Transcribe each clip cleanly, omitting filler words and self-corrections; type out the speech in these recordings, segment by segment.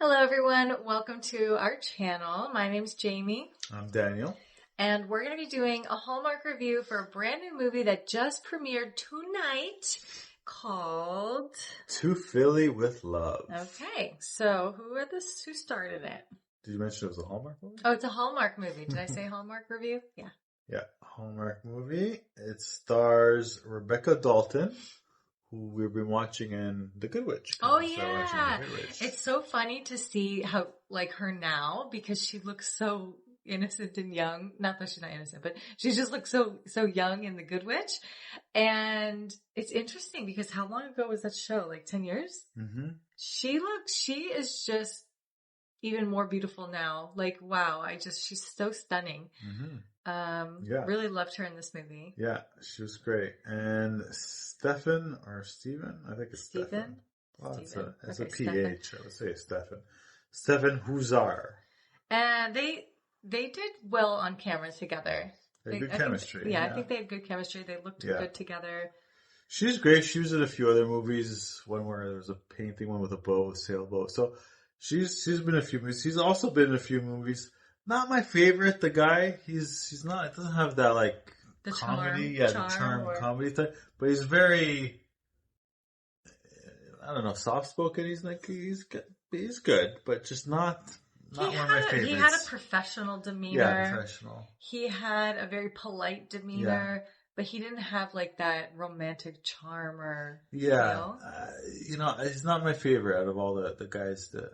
Hello everyone, welcome to our channel. My name's Jamie. I'm Daniel. And we're going to be doing a Hallmark review for a brand new movie that just premiered tonight called... To Philly with Love. Okay, so who started it? Did you mention it was a Hallmark movie? Oh, it's a Hallmark movie. Did I say Hallmark review? Yeah. Yeah, Hallmark movie. It stars Rebecca Dalton, who we've been watching in The Good Witch. Oh yeah, it's so funny to see how her now, because she looks so innocent and young. Not that she's not innocent, but she just looks so young in The Good Witch. And it's interesting because how long ago was that show? 10 years? Mm-hmm. She is just even more beautiful now. Wow, she's so stunning. Mm-hmm. Really loved her in this movie. Yeah, she was great. And Stephen, I think it's Stephen. Well, it's a PH. I would say Stephen. Stephen Huszar. And they did well on camera together. They had good chemistry. I think they had good chemistry. They looked good together. She's great. She was in a few other movies. One where there was a painting, one with a boat, a sailboat. So she's been in a few movies. He's also been in a few movies. Not my favorite. The guy, he's not. It doesn't have that the comedy, charm comedy type. But he's very, I don't know, soft spoken. He's good, but just not one of my favorites. He had a professional demeanor. Yeah, professional. He had a very polite demeanor. But he didn't have that romantic charm or feel. He's not my favorite out of all the guys that,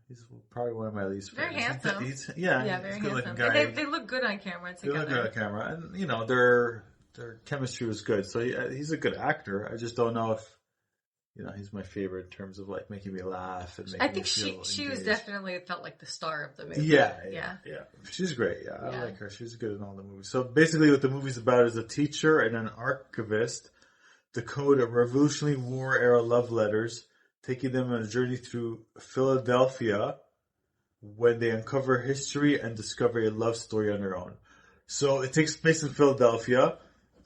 he's probably one of my least very favorites. Handsome. He's very handsome. Guy. And they look good on camera together. They look good on camera. And, their chemistry was good. So he's a good actor. I just don't know if, he's my favorite in terms of making me laugh and making me feel engaged. She was definitely felt like the star of the movie. Yeah. She's great. Yeah, I like her. She's good in all the movies. So basically what the movie's about is a teacher and an archivist decode Revolutionary War era love letters, taking them on a journey through Philadelphia when they uncover history and discover a love story on their own. So it takes place in Philadelphia.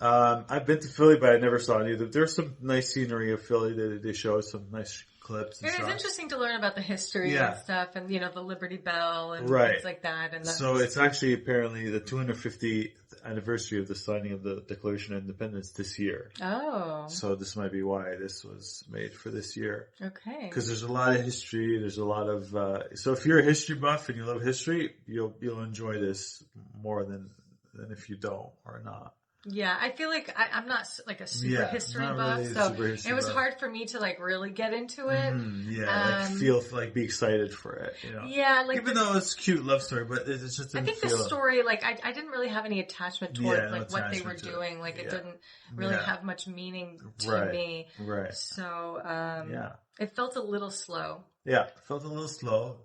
I've been to Philly, but I never saw any of them. There's some nice scenery of Philly that they show, some nice clips and stuff. It's interesting to learn about the history and stuff, and the Liberty Bell and things like that. And so it's actually apparently the 250th anniversary of the signing of the Declaration of Independence this year. Oh. So this might be why this was made for this year. Okay. Because there's a lot of history. There's a lot of so if you're a history buff and you love history, you'll enjoy this more than if you don't or not. Yeah, I feel like I'm not a super history buff, really so it was hard for me to really get into it. Be excited for it. Yeah, even though it's a cute love story, but it just didn't. I think the story, I didn't really have any attachment toward what they were doing. It didn't really have much meaning to me. Right. So it felt a little slow. Yeah, it felt a little slow.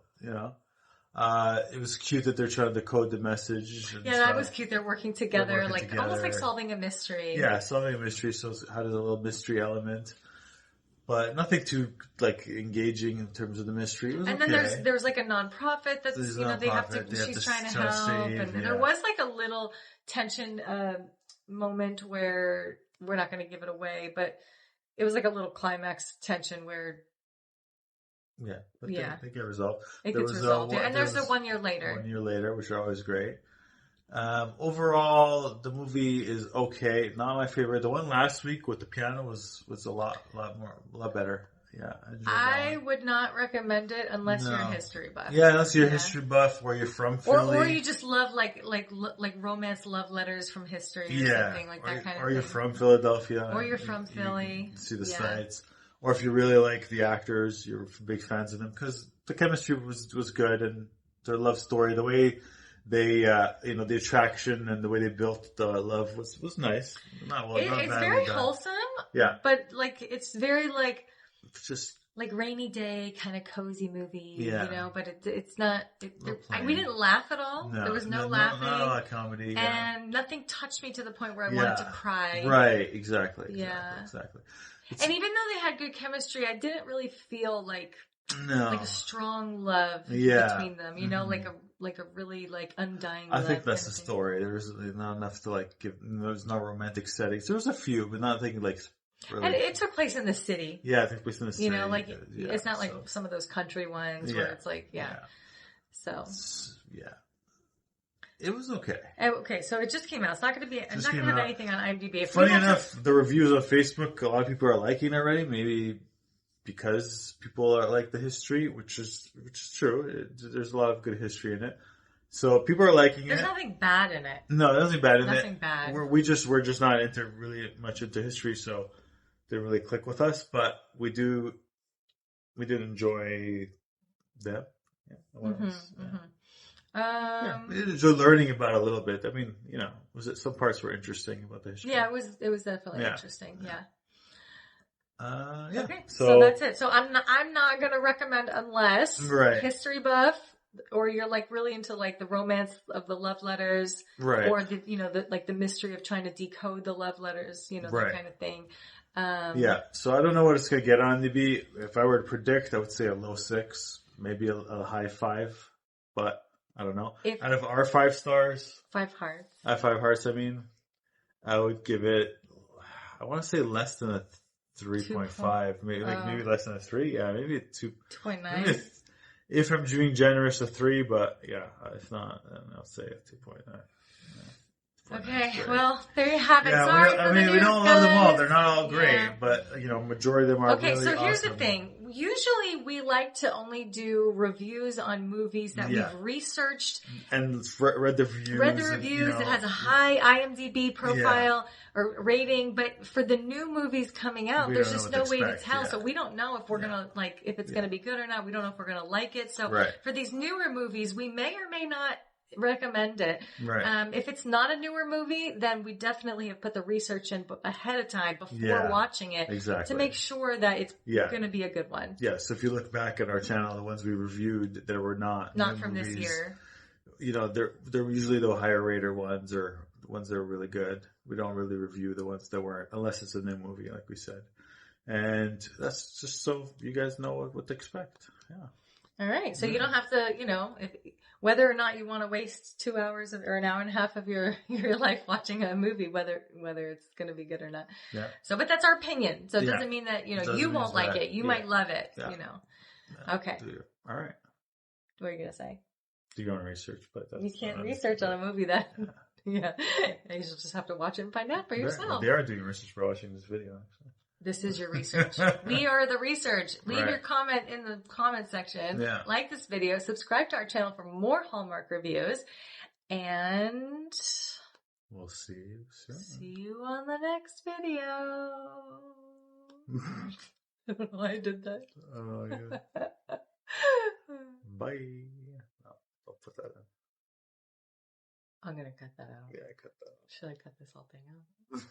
It was cute that they're trying to decode the message. That was cute. They're working together, almost like solving a mystery. Yeah, solving a mystery. So it had a little mystery element, but nothing too engaging in terms of the mystery. It was and then there's a nonprofit that's she's trying to help, and there was a little tension moment where we're not going to give it away, but it was a little climax tension where. Yeah, but they get resolved. It gets resolved, and there's the 1 year later. 1 year later, which are always great. Overall, the movie is okay. Not my favorite. The one last week with the piano was a lot better. Yeah, I would not recommend it unless you're a history buff. Yeah, unless you're a history buff, where you're from Philly, or you just love like romance love letters from history, or something like that kind of thing. Or you're from Philadelphia, or you're from Philly. You see the sights. Or if you really like the actors, you're big fans of them, because the chemistry was good, and their love story, the way they, the attraction and the way they built the love was nice. It's very wholesome. Yeah. But it's very just rainy day kind of cozy movie, yeah. But it's not. We didn't laugh at all. No, there was no laughing. Not a lot of comedy. And nothing touched me to the point where I wanted to cry. Right. Exactly. And even though they had good chemistry, I didn't really feel a strong love between them. Like a really undying love. I think that's the story. There's not enough to give. There's no romantic settings. There was a few, but nothing Really, and it took place in the city. Yeah, it took place in the city. You know, like it's not like some of those country ones where it's like, So yeah, it was okay. Okay, so it just came out. It's not going to be. It's not going to have anything on IMDb. Funny enough, the reviews on Facebook, a lot of people are liking it already. Maybe because people are like the history, which is true. There's a lot of good history in it. So people are liking There's nothing bad in it. No, there's nothing bad in it. Nothing bad. We're just not really much into history, so they didn't really click with us. But we did enjoy them. We did enjoy learning about it a little bit. I mean, some parts were interesting about the history. Yeah, it was definitely interesting. Yeah. Okay, so that's it. So I'm not gonna recommend unless history buff. Or you're like really into like the romance of the love letters, or the mystery of trying to decode the love letters, that kind of thing. So I don't know what it's gonna get on IMDb. If I were to predict, I would say a low 6, maybe a high 5, but I don't know. Out of our 5 stars, 5 hearts. 5 hearts. I mean, I would give it. I want to say less than a 3.5, maybe less than a 3. Yeah, maybe a 2.9. If I'm being generous, a 3, but if not, then I'll say a 2.9. Okay, well, there you have it. Sorry we don't love them all. They're not all great, but majority of them are really awesome. Okay, so here's the thing. Usually we like to only do reviews on movies that we've researched and read the reviews. It has a high IMDb profile or rating, but for the new movies coming out, there's just no way to tell. So we don't know if we're gonna if it's gonna be good or not. We don't know if we're gonna like it. So for these newer movies, we may or may not recommend it. If it's not a newer movie, then we definitely have put the research in ahead of time before watching it to make sure that it's going to be a good one. So if you look back at our channel, the ones we reviewed, there were not from movies, this year. They're usually the higher rated ones or the ones that are really good. We don't really review the ones that weren't, unless it's a new movie, like we said. And that's just so you guys know what to expect. All right. So you don't have to, whether or not you want to waste 2 hours or an hour and a half of your life watching a movie, whether it's going to be good or not. So, but that's our opinion. So it doesn't mean that, you won't like it. You might love it, Okay. All right. What are you going to say? You're going to research, but you can't research on a movie that, you just have to watch it and find out for yourself. They are doing research for watching this video, actually. This is your research. We are the research. Leave your comment in the comment section. Like this video. Subscribe to our channel for more Hallmark reviews. And we'll see you soon. See you on the next video. I don't know why I did that. Oh, yeah. Bye. No, I'll put that in. I'm going to cut that out. Yeah, cut that out. Should I cut this whole thing out?